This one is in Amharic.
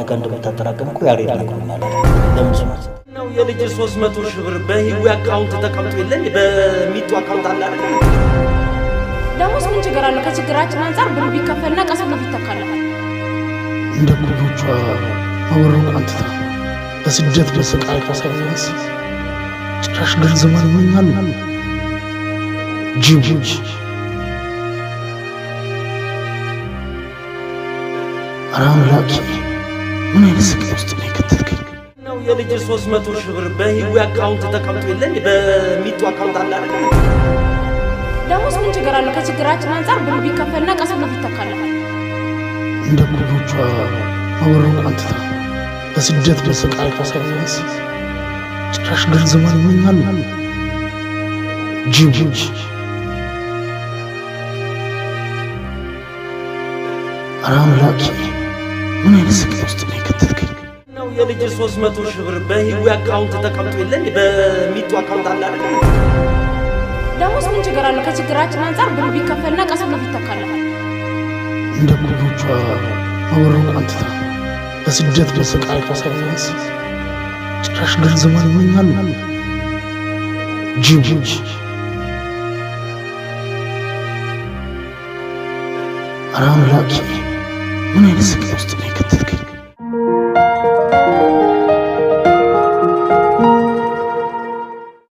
አንተ ጋር እንደምታጠራቅም እኮ ያሬድ ነግሮኛል። ለምን ስማት ነው የልጅ 300 ሺህ ብር በህይወት አካውንት ተቀምጦ የለን በሚጡ አካውንት አለ አይደል? ደሞስ ምን ችግር አለ? ከችግራችን አንፃር ብር ቢከፈልና ቀስ ብሎ ይተካላል። እንደ ኩሮቿ አወሩን አንተታ በስደት በስቃይ ከሳይንስ ጭራሽ ገንዘብ አልመኛሉ ጅቡጅ አራምላኪ ምን አይነት ስቃይ ውስጥ ነው የከተትከኝ? ነው የልጅ 300 ሺህ ብር በህይወት አካውንት ተቀምጦ የለን በሚጡ አካውንት አለ አይደል? ደሞስ ምን ችግር አለ? ከችግራችን አንፃር ብር ቢከፈልና ቀስ ብሎ ይተካላል። እንደ ኩሮቿ አወሩን አንተታ በስደት በስቃይ ከሳይንስ ጭራሽ ገንዘብ አልመኛሉ ጅቡጅ አራምላኪ ምን አይነት ስቃይ ውስጥ ነው የከተትከኝ? ነው የልጅ 300 ሺህ ብር በህይወት አካውንት ተቀምጦ የለን በሚጡ አካውንት አለ አይደል? ደሞስ ምን ችግር አለ? ከችግራችን አንፃር ብር ቢከፈልና ቀስ ብሎ ይተካላል። እንደ ኩሮቿ አወሩን አንተታ በስደት በስቃይ ከሳይንስ ጭራሽ ገንዘብ አልመኛሉ ጅቡጅ አራምላኪ ምን አይነት ስቃይ ውስጥ ነው የከተትከኝ?